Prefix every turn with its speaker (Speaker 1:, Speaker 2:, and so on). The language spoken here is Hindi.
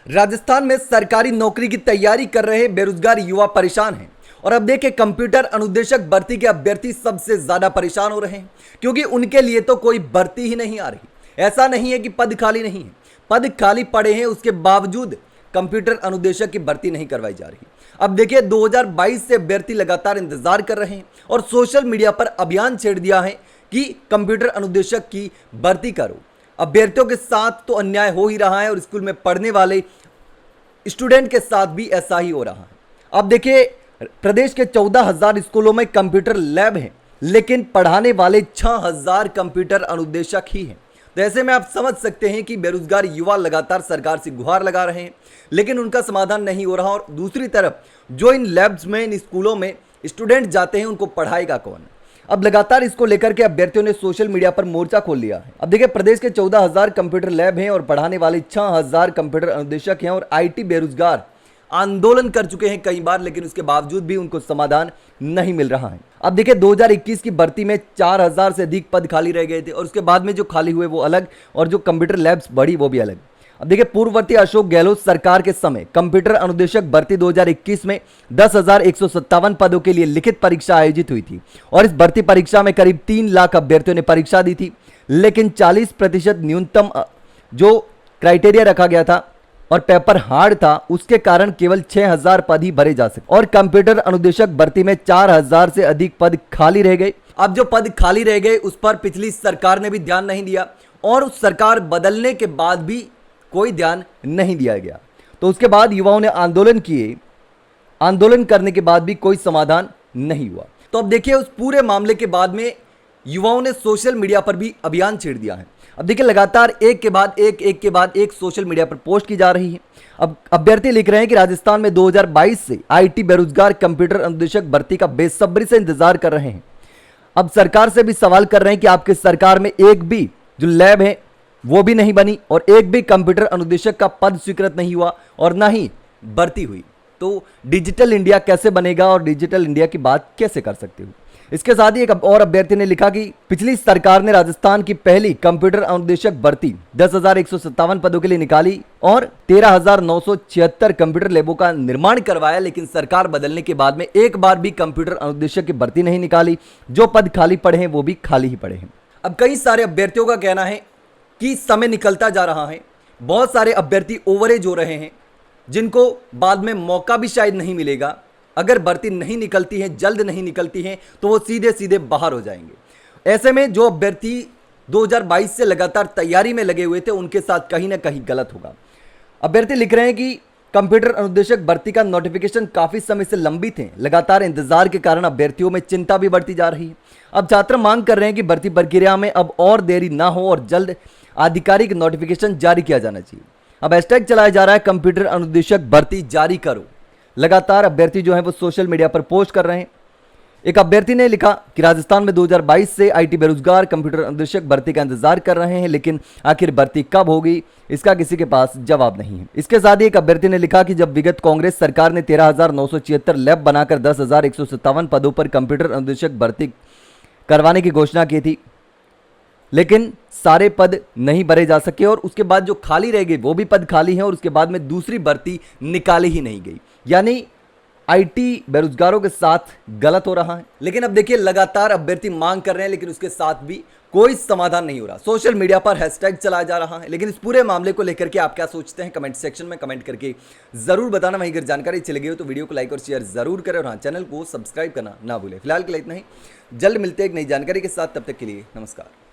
Speaker 1: राजस्थान में सरकारी नौकरी की तैयारी कर रहे बेरोजगार युवा परेशान हैं। और अब देखिए, कंप्यूटर अनुदेशक भर्ती के अभ्यर्थी सबसे ज्यादा परेशान हो रहे हैं, क्योंकि उनके लिए तो कोई भर्ती ही नहीं आ रही। ऐसा नहीं है कि पद खाली नहीं है, पद खाली पड़े हैं, उसके बावजूद कंप्यूटर अनुदेशक की भर्ती नहीं करवाई जा रही। अब देखिए, 2022 से अभ्यर्थी लगातार इंतजार कर रहे हैं और सोशल मीडिया पर अभियान छेड़ दिया है कि कंप्यूटर अनुदेशक की भर्ती करो। अभ्यर्थियों के साथ तो अन्याय हो ही रहा है और स्कूल में पढ़ने वाले स्टूडेंट के साथ भी ऐसा ही हो रहा है। अब देखिए, प्रदेश के 14,000 स्कूलों में कंप्यूटर लैब हैं, लेकिन पढ़ाने वाले 6,000 कंप्यूटर अनुदेशक ही हैं। तो ऐसे में आप समझ सकते हैं कि बेरोजगार युवा लगातार सरकार से गुहार लगा रहे हैं, लेकिन उनका समाधान नहीं हो रहा। और दूसरी तरफ जो इन लैब्स में, इन स्कूलों में स्टूडेंट जाते हैं, उनको पढ़ाएगा कौन? अब लगातार इसको लेकर के अभ्यर्थियों ने सोशल मीडिया पर मोर्चा खोल लिया है। अब देखिए, प्रदेश के 14,000 कंप्यूटर लैब हैं और पढ़ाने वाले 6,000 कंप्यूटर अनुदेशक हैं और आईटी बेरोजगार आंदोलन कर चुके हैं कई बार, लेकिन उसके बावजूद भी उनको समाधान नहीं मिल रहा है। अब देखिए, 2021 की भर्ती में 4,000 से अधिक पद खाली रह गए थे और उसके बाद में जो खाली हुए वो अलग, और जो कंप्यूटर लैब्स बढ़ी वो भी अलग। अब देखिए, पूर्ववर्ती अशोक गहलोत सरकार के समय कंप्यूटर अनुदेशक भर्ती 2021 में 10,157 पदों के लिए लिखित परीक्षा आयोजित हुई थी और इस भर्ती परीक्षा में करीब 3 लाख अभ्यर्थियों ने परीक्षा दी थी, लेकिन 40% न्यूनतम जो क्राइटेरिया रखा गया था और पेपर हार्ड था, उसके कारण केवल 6,000 पद ही भरे जा सके और कंप्यूटर अनुदेशक भर्ती में 4,000 से अधिक पद खाली रह गए। अब जो पद खाली रह गए उस पर पिछली सरकार ने भी ध्यान नहीं दिया और उस सरकार बदलने के बाद भी कोई ध्यान नहीं दिया गया। तो उसके बाद युवाओं ने आंदोलन किए, आंदोलन करने के बाद भी कोई समाधान नहीं हुआ। तो अब देखिए, उस पूरे मामले के बाद में युवाओं ने सोशल मीडिया पर भी अभियान छेड़ दिया है। अब देखिए, लगातार एक के बाद एक सोशल मीडिया पर पोस्ट की जा रही है। अब अभ्यर्थी लिख रहे हैं कि राजस्थान में 2022 से आईटी बेरोजगार कंप्यूटर अनुदेशक भर्ती का बेसब्री से इंतजार कर रहे हैं। अब सरकार से भी सवाल कर रहे हैं कि आपकी सरकार में एक भी जो लैब है वो भी नहीं बनी और एक भी कंप्यूटर अनुदेशक का पद स्वीकृत नहीं हुआ और ना ही भर्ती हुई। तो डिजिटल इंडिया कैसे बनेगा और डिजिटल इंडिया की बात कैसे कर सकते हो? इसके साथ ही एक और अभ्यर्थी ने लिखा कि पिछली सरकार ने राजस्थान की पहली कंप्यूटर अनुदेशक भर्ती 10,157 पदों के लिए निकाली और 13,976 कंप्यूटर लैबों का निर्माण करवाया, लेकिन सरकार बदलने के बाद में एक बार भी कंप्यूटर अनुदेशक की भर्ती नहीं निकाली। जो पद खाली पड़े हैं वो भी खाली ही पड़े हैं। अब कई सारे अभ्यर्थियों का कहना है कि समय निकलता जा रहा है, बहुत सारे अभ्यर्थी ओवरेज हो रहे हैं, जिनको बाद में मौका भी शायद नहीं मिलेगा। अगर भर्ती नहीं निकलती है, जल्द नहीं निकलती है, तो वो सीधे सीधे बाहर हो जाएंगे। ऐसे में जो अभ्यर्थी 2022 से लगातार तैयारी में लगे हुए थे, उनके साथ कहीं ना कहीं गलत होगा। अभ्यर्थी लिख रहे हैं कि कंप्यूटर अनुदेशक भर्ती का नोटिफिकेशन काफी समय से लंबित है, लगातार इंतजार के कारण अभ्यर्थियों में चिंता भी बढ़ती जा रही है। अब छात्र मांग कर रहे हैं कि भर्ती प्रक्रिया में अब और देरी ना हो और जल्द आधिकारिक नोटिफिकेशन जारी किया जाना चाहिए। अब हैशटैग चलाया जा रहा है कंप्यूटर अनुदेशक भर्ती जारी करो। लगातार अभ्यर्थी जो है वो सोशल मीडिया पर पोस्ट कर रहे हैं। एक अभ्यर्थी ने लिखा कि राजस्थान में 2022 से आईटी बेरोजगार कंप्यूटर अनुदेशक भर्ती का इंतजार कर रहे हैं, लेकिन आखिर भर्ती कब होगी इसका किसी के पास जवाब नहीं है। इसके साथ ही एक अभ्यर्थी ने लिखा कि जब विगत कांग्रेस सरकार ने 13,976 लैब बनाकर 10,157 पदों पर कंप्यूटर अनुदेशक भर्ती करवाने की घोषणा की थी, लेकिन सारे पद नहीं भरे जा सके और उसके बाद जो खाली रह गए वो भी पद खाली हैं और उसके बाद में दूसरी भर्ती निकाली ही नहीं गई। यानी आईटी बेरोजगारों के साथ गलत हो रहा है। लेकिन अब देखिए, लगातार अभ्यर्थी मांग कर रहे हैं, लेकिन उसके साथ भी कोई समाधान नहीं हो रहा। सोशल मीडिया पर हैशटैग चलाया जा रहा है, लेकिन इस पूरे मामले को लेकर के आप क्या सोचते हैं कमेंट सेक्शन में कमेंट करके जरूर बताना। वहीं अगर जानकारी चली गई हो तो वीडियो को लाइक और शेयर जरूर करें और हाँ, चैनल को सब्सक्राइब करना ना भूलें। फिलहाल के लिए इतना ही, जल्द मिलते हैं एक नई जानकारी के साथ, तब तक के लिए नमस्कार।